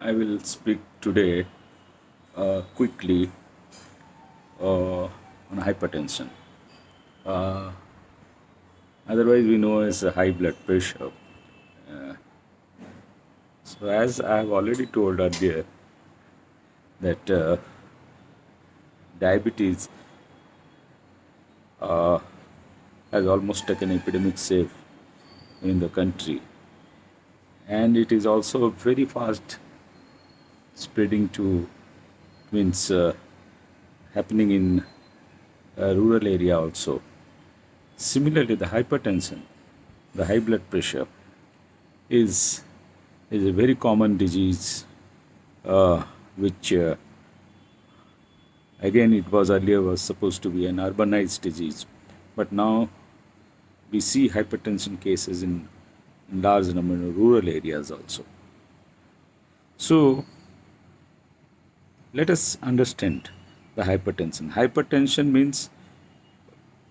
I will speak today quickly on hypertension. Uh, Otherwise, we know as high blood pressure. So, as I have already told earlier, that diabetes has almost taken epidemic safe in the country, and it is also very fast spreading to means happening in rural area also. Similarly, the hypertension, the high blood pressure, is is a very common disease, which again it was earlier was supposed to be an urbanized disease, but now we see hypertension cases in large number of rural areas also. So let us understand the hypertension. Hypertension means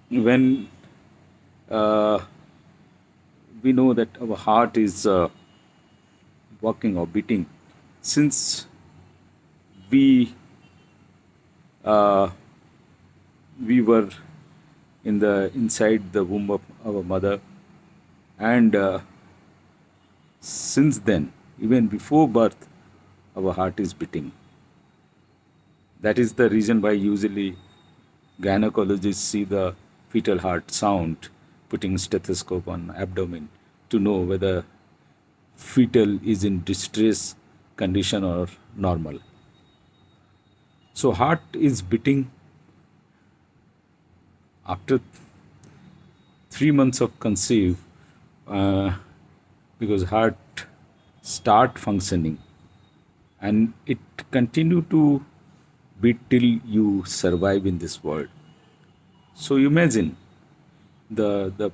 when uh, we know that our heart is working or beating since we uh, we were in the inside the womb of our mother, and since then, even before birth, our heart is beating. That is the reason why usually gynecologists see the fetal heart sound, putting stethoscope on abdomen to know whether fetal is in distress condition or normal. So heart is beating after 3 months of conceive, uh, because heart start functioning and it continue to beat till you survive in this world. So imagine the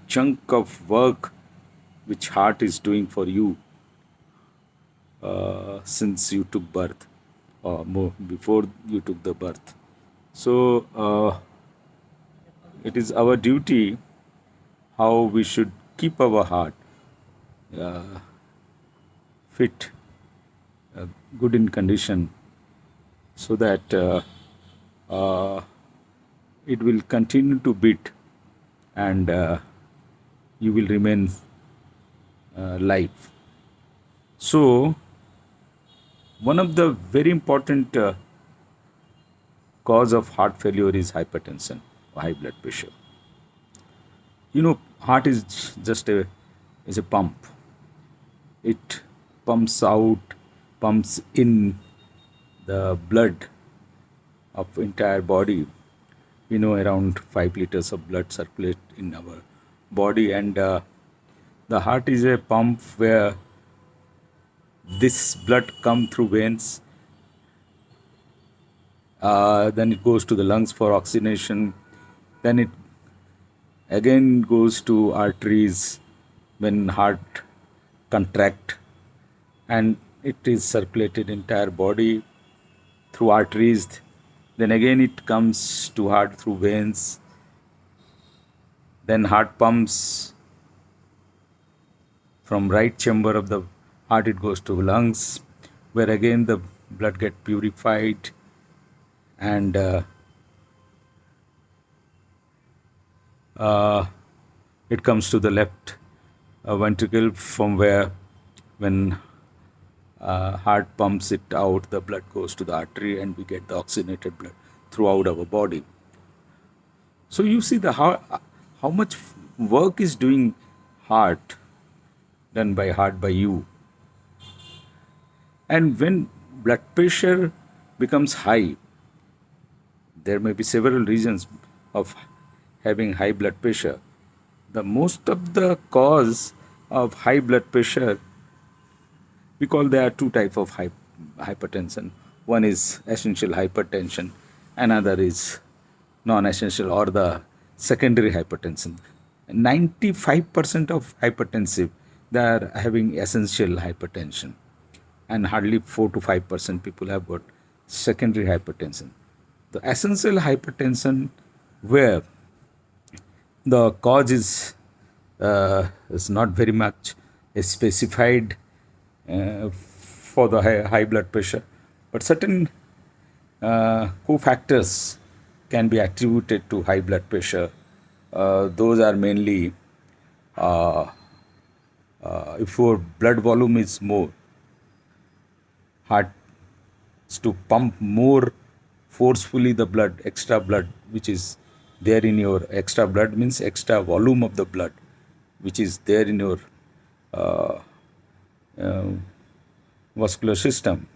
chunk of work which heart is doing for you since you took birth, or more before you took the birth. So it is our duty how we should keep our heart fit, good in condition, so that it will continue to beat, and you will remain live. So one of the very important cause of heart failure is hypertension or high blood pressure. Heart is just a pump. It pumps out, pumps in the blood of entire body. We know around 5 liters of blood circulate in our body, and the heart is a pump where this blood come through veins, then it goes to the lungs for oxygenation, then it again goes to arteries when heart contract, and it is circulated entire body through arteries. Then again it comes to heart through veins. Then heart pumps from right chamber of the heart, it goes to lungs, where again the blood get purified, and uh, it comes to the left ventricle, from where when heart pumps it out, the blood goes to the artery and we get the oxygenated blood throughout our body. So you see the how much work is doing heart, done by heart by you. And when blood pressure becomes high, there may be several reasons of having high blood pressure. The most of the cause of high blood pressure, we call there are two types of hypertension. One is essential hypertension, another is non-essential or the secondary hypertension. 95% of hypertensive, they are having essential hypertension, and hardly 4 to 5% people have got secondary hypertension. The essential hypertension, where the cause is not very much specified for the high blood pressure, but certain cofactors can be attributed to high blood pressure. Those are mainly if your blood volume is more, heart to pump more forcefully the blood, extra blood, which is there in your extra blood means extra volume of the blood, which is there in your vascular system.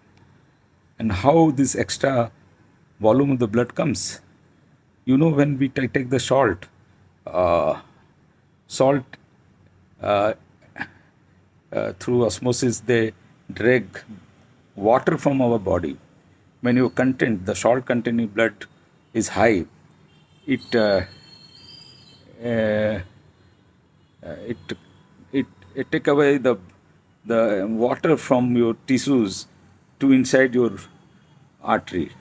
And how this extra volume of the blood comes? You know, when we take the salt through osmosis, they drag water from our body. When your content, the salt content in blood is high, it uh, it it take away the water from your tissues to inside your artery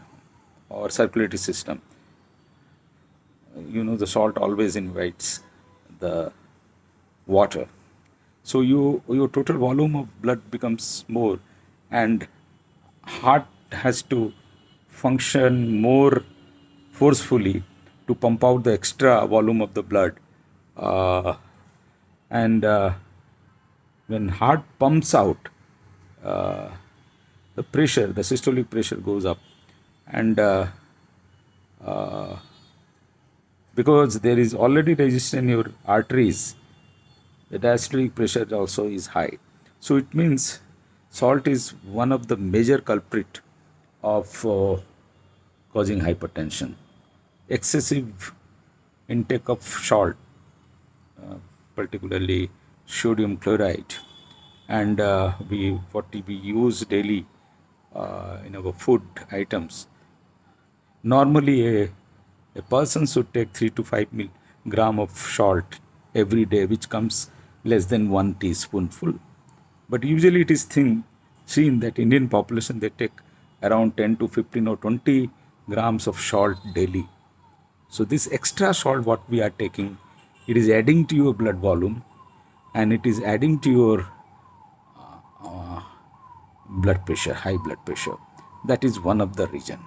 or circulatory system. You know, the salt always invites the water, so your total volume of blood becomes more, and heart has to function more forcefully to pump out the extra volume of the blood. And when heart pumps out, the pressure, the systolic pressure goes up, and because there is already resistance in your arteries, the diastolic pressure also is high. So it means salt is one of the major culprit of causing hypertension. Excessive intake of salt, particularly sodium chloride, and what we use daily in our food items. Normally, a person should take 3 to 5 gram of salt every day, which comes less than 1 teaspoonful. But usually it is seen that Indian population, they take around 10 to 15 or 20 grams of salt daily. So this extra salt what we are taking, it is adding to your blood volume, and it is adding to your blood pressure, high blood pressure. That is one of the reason.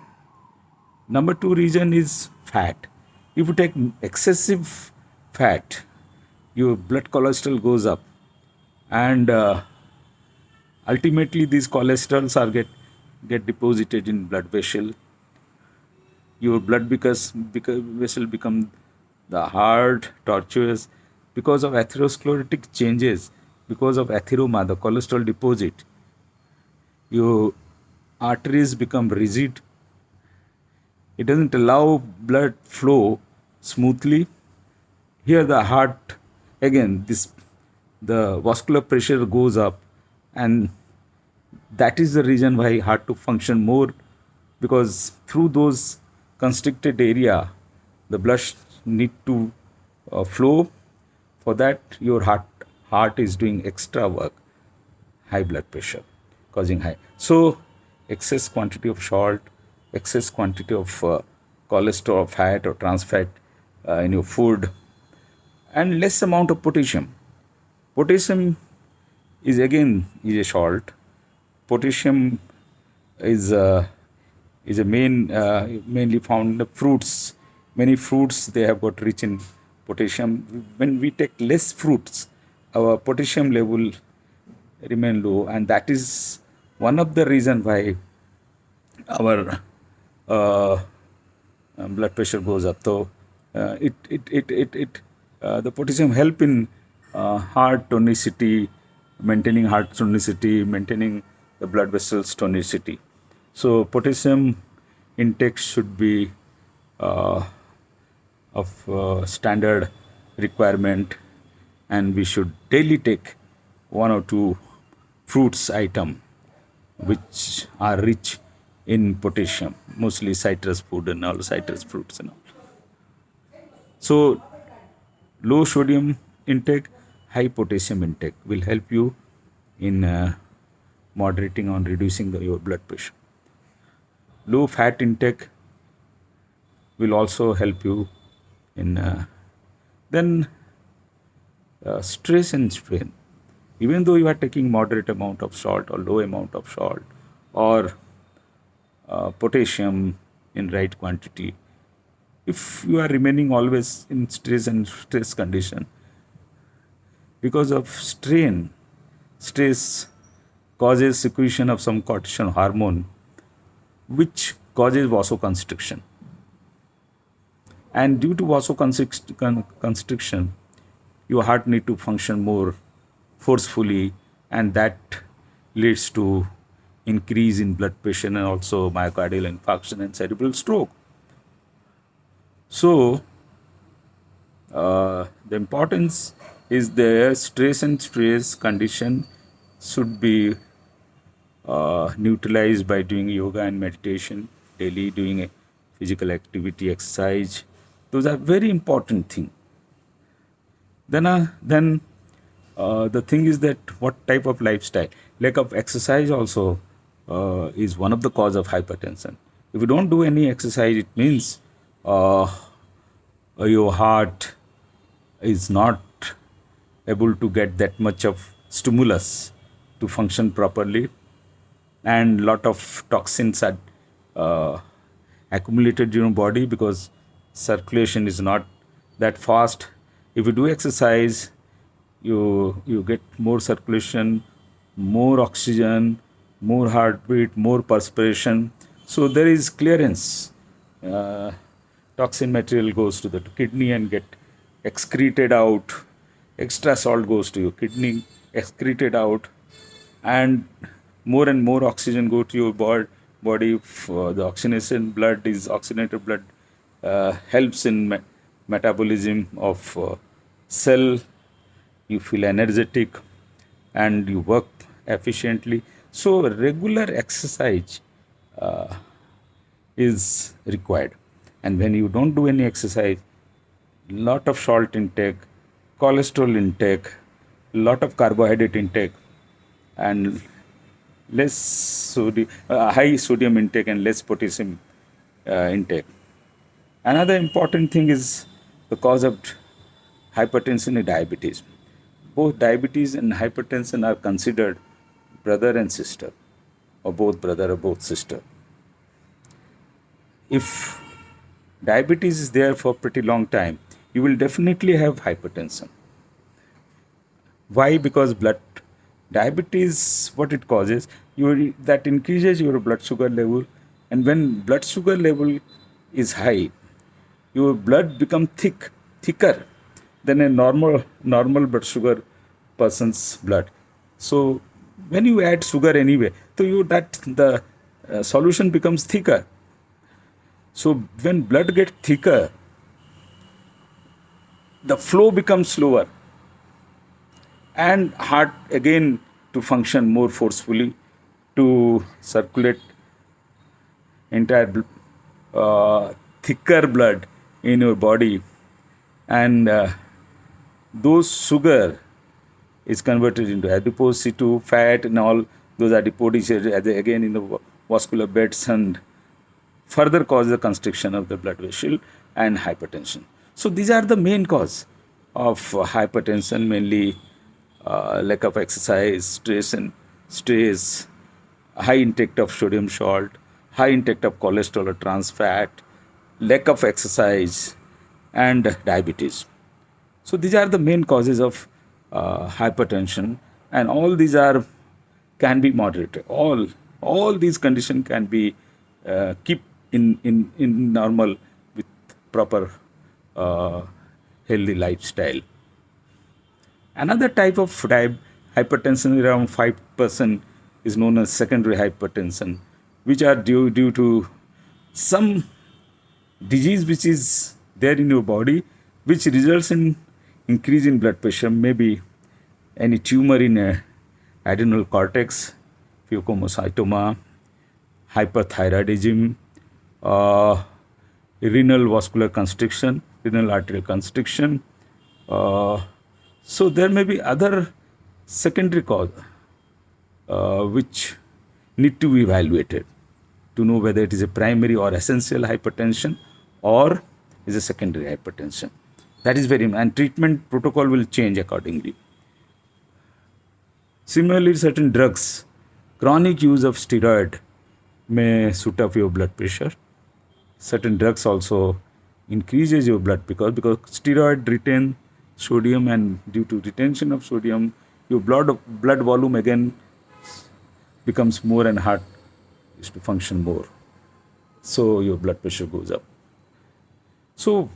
Number 2 reason is fat. If you take excessive fat, your blood cholesterol goes up, and ultimately these cholesterols are get deposited in blood vessel. Your blood vessel become the hard, tortuous, because of atherosclerotic changes, because of atheroma, the cholesterol deposit. Your arteries become rigid. It doesn't allow blood flow smoothly. Here the heart, again, the vascular pressure goes up, and that is the reason why heart to function more, because through those constricted area, the blood need to flow. For that, your heart is doing extra work, high blood pressure, causing high. So excess quantity of salt, excess quantity of cholesterol, fat or trans fat in your food, and less amount of potassium. Potassium is again is a salt. Potassium is a mainly found in the fruits. Many fruits, they have got rich in potassium. When we take less fruits, our potassium level remain low, and that is one of the reason why our blood pressure goes up. So the potassium help in heart tonicity, maintaining heart tonicity, maintaining the blood vessels tonicity. So potassium intake should be of standard requirement, and we should daily take 1 or 2 fruits item which are rich in potassium, mostly citrus food and all citrus fruits and all. So low sodium intake, high potassium intake will help you in moderating or reducing your blood pressure. Low fat intake will also help you in then stress and strain. even though you are taking moderate amount of salt or low amount of salt or potassium in right quantity, if you are remaining always in stress condition, because of stress causes secretion of some cortisol hormone, which causes vasoconstriction. And due to vasoconstriction, your heart need to function more forcefully, and that leads to increase in blood pressure and also myocardial infarction and cerebral stroke. So the importance is the stress and stress condition should be neutralized by doing yoga and meditation daily, doing a physical activity, exercise. Those are very important things. Then the thing is that what type of lifestyle, lack of exercise also is one of the cause of hypertension. If you don't do any exercise, it means your heart is not able to get that much of stimulus to function properly, and lot of toxins are uh, accumulated in your body because circulation is not that fast. If you do exercise, you get more circulation, more oxygen, more heartbeat, more perspiration. So there is clearance. Uh, Toxin material goes to the kidney and get excreted out. Extra salt goes to your kidney, excreted out, and more oxygen go to your body. The oxygenation blood is oxygenated blood helps in metabolism of cell. You feel energetic and you work efficiently. So regular exercise is required. And when you don't do any exercise, lot of salt intake, cholesterol intake, lot of carbohydrate intake, and high sodium intake and less potassium intake. Another important thing is the cause of hypertension is diabetes. Both diabetes and hypertension are considered brother and sister, or both brother or both sister. If diabetes is there for a pretty long time, you will definitely have hypertension. Why? Because blood diabetes, what it causes, that increases your blood sugar level, and when blood sugar level is high, your blood become thicker than a normal blood sugar person's blood. So when you add sugar anyway, so the solution becomes thicker. So when blood gets thicker, the flow becomes slower, and heart again to function more forcefully to circulate entire thicker blood in your body, and those sugar is converted into adipose C2 fat, and all those adipose again in the vascular beds and further cause the constriction of the blood vessel and hypertension. So these are the main cause of hypertension, mainly lack of exercise, stress, high intake of sodium salt, high intake of cholesterol or trans fat, lack of exercise, and diabetes. So these are the main causes of hypertension, and all these can be moderated. All these conditions can be keep in normal with proper healthy lifestyle. Another type of hypertension, around 5%, is known as secondary hypertension, which are due to some disease which is there in your body, which results in increase in blood pressure, maybe any tumor in adrenal cortex, pheochromocytoma, hyperthyroidism, renal vascular constriction, renal arterial constriction. So there may be other secondary cause which need to be evaluated to know whether it is a primary or essential hypertension or is a secondary hypertension. That is very, and treatment protocol will change accordingly. Similarly, certain drugs, chronic use of steroid may shoot up your blood pressure. Certain drugs also increases your blood because steroid retain sodium, and due to retention of sodium, your blood volume again becomes more and heart is to function more. So your blood pressure goes up. So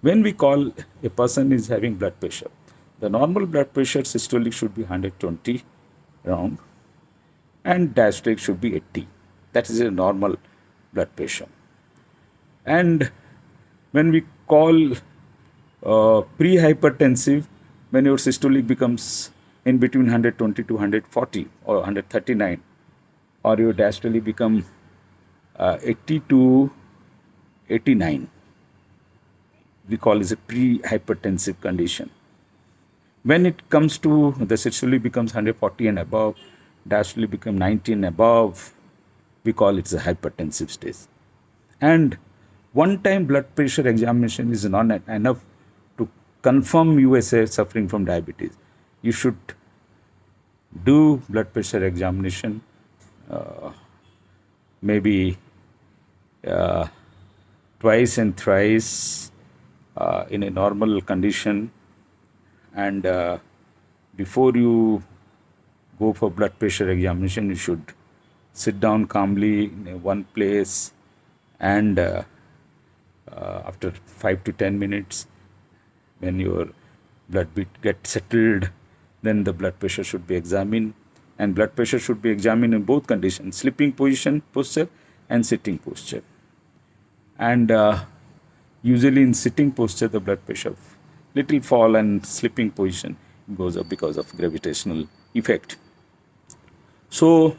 when we call a person is having blood pressure, the normal blood pressure systolic should be 120 around, and diastolic should be 80. That is a normal blood pressure. And when we call pre-hypertensive, when your systolic becomes in between 120 to 140 or 139, or your diastolic become 80 to 89, we call is a pre-hypertensive condition. When it comes to the systolic becomes 140 and above, diastolic become 90 and above, we call it a hypertensive stage. And one-time blood pressure examination is not enough to confirm you as suffering from diabetes. You should do blood pressure examination maybe twice and thrice in a normal condition, and before you go for blood pressure examination, you should sit down calmly in one place, and after 5 to 10 minutes, when your blood beat gets settled, then the blood pressure should be examined. And blood pressure should be examined in both conditions, sleeping position posture and sitting posture. And usually in sitting posture, the blood pressure little fall, and sleeping position goes up because of gravitational effect. So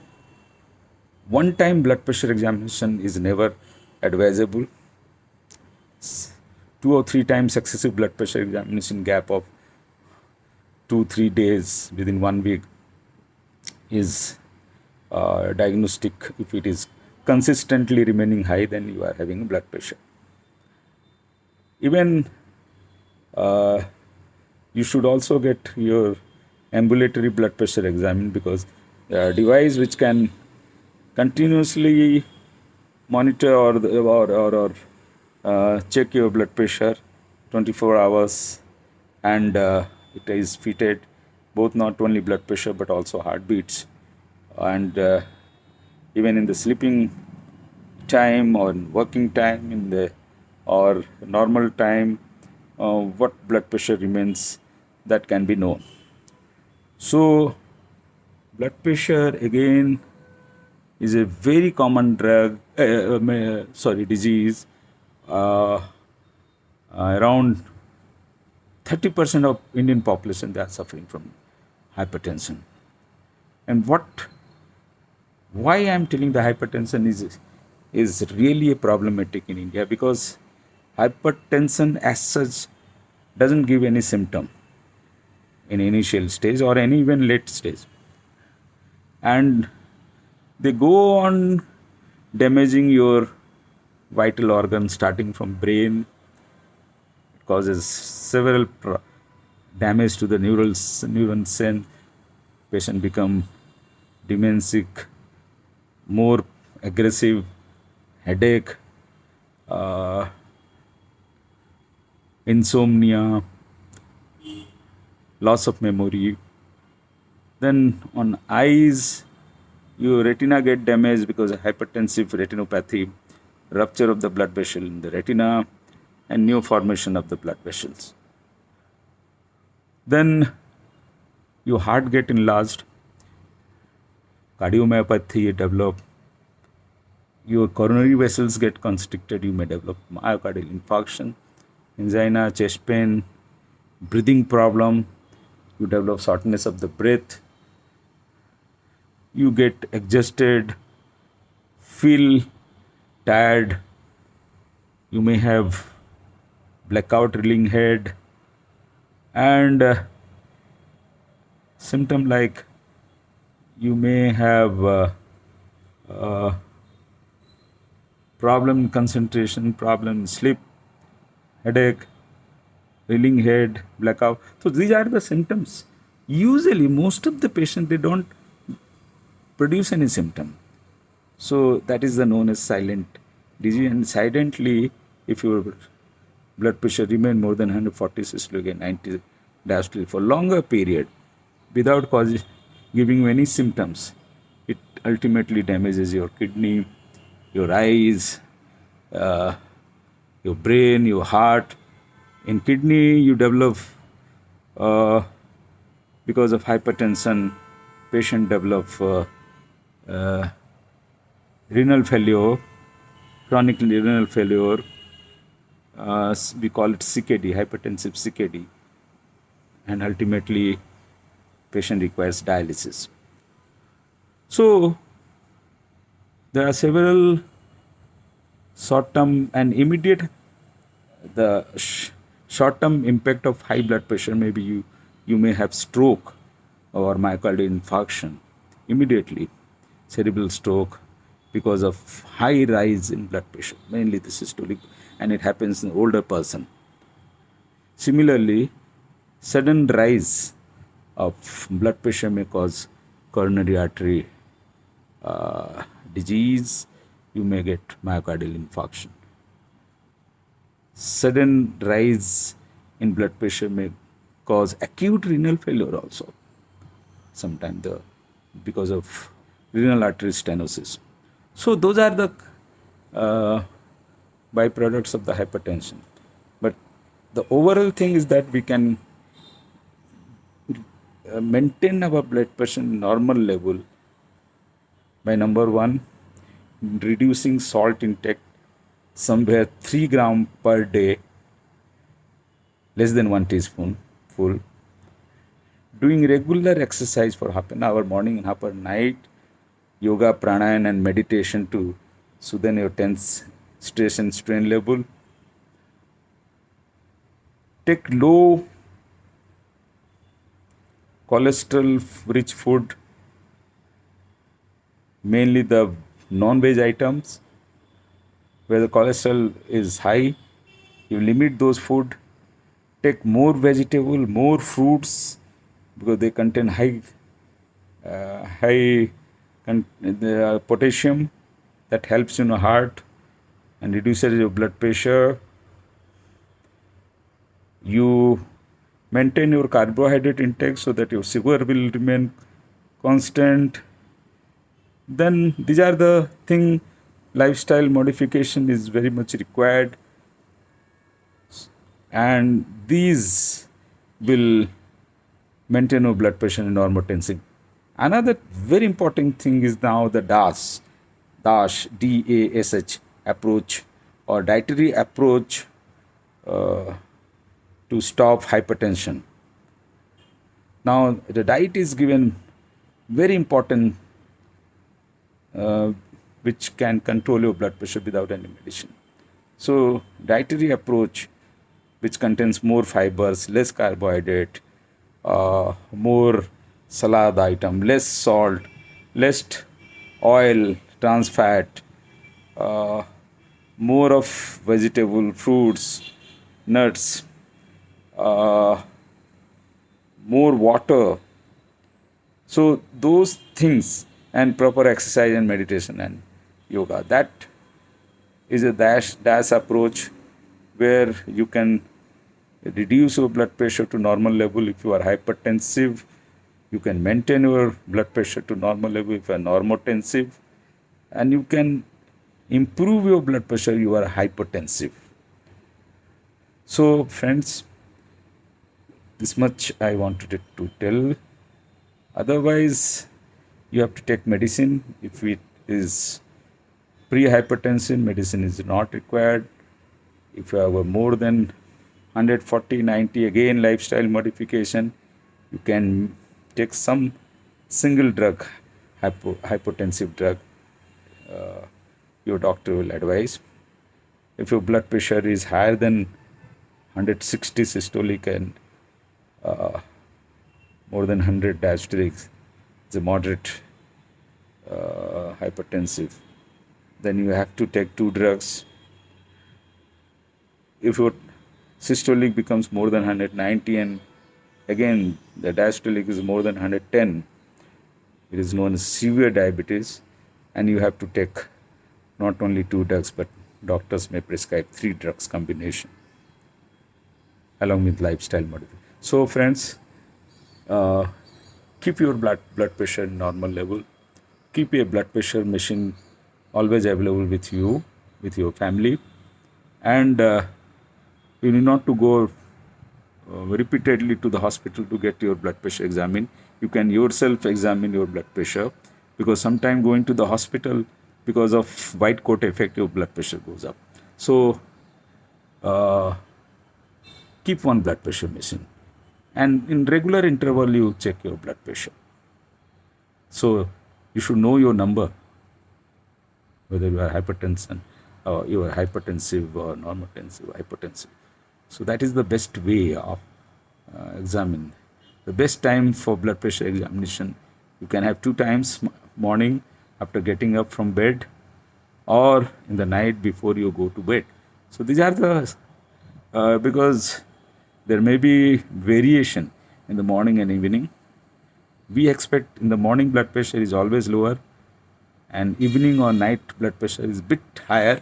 one-time blood pressure examination is never advisable. 2 or 3 times successive blood pressure examination gap of 2-3 days within 1 week is diagnostic. If it is consistently remaining high, then you are having blood pressure. Even you should also get your ambulatory blood pressure examined, because a device which can continuously monitor or check your blood pressure 24 hours, and it is fitted both not only blood pressure but also heartbeats, and even in the sleeping time or working time in the or normal time, what blood pressure remains, that can be known. So blood pressure again is a very common disease. Around 30% of Indian population, they are suffering from hypertension. And why I am telling the hypertension is really a problematic in India, because hypertension as such doesn't give any symptom in initial stage or any even late stage, and they go on damaging your vital organs starting from brain. It causes several damage to the neuron cell. Patient become demensic, more aggressive, headache, insomnia, loss of memory. Then on eyes, your retina get damaged because of hypertensive retinopathy, rupture of the blood vessel in the retina, and new formation of the blood vessels. Then your heart get enlarged, cardiomyopathy develop, your coronary vessels get constricted, you may develop myocardial infarction, angina, chest pain, breathing problem, you develop shortness of the breath, you get exhausted, feel tired, you may have blackout reeling head, and symptom like you may have problem in concentration, problem in sleep, headache, reeling head, blackout. So these are the symptoms Usually, most of the patient, they don't produce any symptom. So that is the known as silent disease. And silently, if your blood pressure remain more than 140 systolic and 90 diastolic for longer period without giving you any symptoms, it ultimately damages your kidney, your eyes, uh, your brain, your heart. In kidney, you develop uh, because of hypertension, patient develop uh, renal failure, chronic renal failure. We call it CKD, hypertensive CKD, and ultimately patient requires dialysis. So there are several short-term and immediate. The short-term impact of high blood pressure, maybe you may have stroke or myocardial infarction immediately, cerebral stroke, because of high rise in blood pressure, mainly the systolic, and it happens in older person. Similarly, sudden rise of blood pressure may cause coronary artery disease. You may get myocardial infarction. Sudden rise in blood pressure may cause acute renal failure also, sometimes because of renal artery stenosis. So those are the uh, byproducts of the hypertension. But the overall thing is that we can maintain our blood pressure normal level by number one, reducing salt intake somewhere 3 gram per day, less than 1 teaspoon full, doing regular exercise for half an hour morning and half an night, yoga, pranayama and meditation to soothe your tense stress and strain level. Take low cholesterol rich food, mainly the non-veg items where the cholesterol is high. You limit those food. Take more vegetable, more fruits, because they contain high potassium that helps in the heart and reduces your blood pressure. You maintain your carbohydrate intake so that your sugar will remain constant. Then these are the thing. Lifestyle modification is very much required, and these will maintain your blood pressure in normotensive. Another very important thing is now the DASH, DASH approach, or dietary approach uh, to stop hypertension. Now the diet is given very important, which can control your blood pressure without any medicine. So dietary approach, which contains more fibers, less carbohydrate, more salad item, less salt, less oil, trans fat, more of vegetable, fruits, nuts, uh, more water. So those things, and proper exercise and meditation and yoga, that is a dash approach where you can reduce your blood pressure to normal level. If you are hypertensive, you can maintain your blood pressure to normal level if you are normotensive, and you can improve your blood pressure you are hypertensive. So friends, this much I wanted to tell. Otherwise, you have to take medicine. If it is pre-hypertension, medicine is not required. If you have a more than 140, 90, again lifestyle modification, you can take some single drug, hypotensive drug, your doctor will advise. If your blood pressure is higher than 160 systolic and more than 100 diastolic, it's a moderate hypertensive, then you have to take 2 drugs. If your systolic becomes more than 190 and again the diastolic is more than 110, it is known as severe diabetes, and you have to take not only 2 drugs, but doctors may prescribe 3 drugs combination along with lifestyle modification. So, friends, uh, keep your blood pressure normal level. Keep a blood pressure machine always available with you, with your family, and you need not to go repeatedly to the hospital to get your blood pressure examined. You can yourself examine your blood pressure, because sometimes going to the hospital because of white coat effect, your blood pressure goes up. So uh, keep one blood pressure machine, and in regular interval you check your blood pressure. So you should know your number, whether you are hypertension, you are hypertensive or normotensive, hypertensive. So that is the best way of examine. The best time for blood pressure examination, you can have 2 times: morning after getting up from bed, or in the night before you go to bed. So these are the because there may be variation in the morning and evening. We expect in the morning blood pressure is always lower, and evening or night blood pressure is bit higher.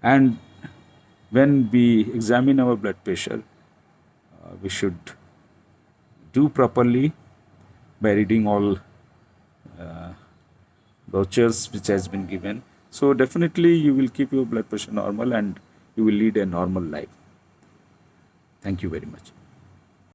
And when we examine our blood pressure, we should do properly by reading all brochures which has been given. So definitely you will keep your blood pressure normal and you will lead a normal life. Thank you very much.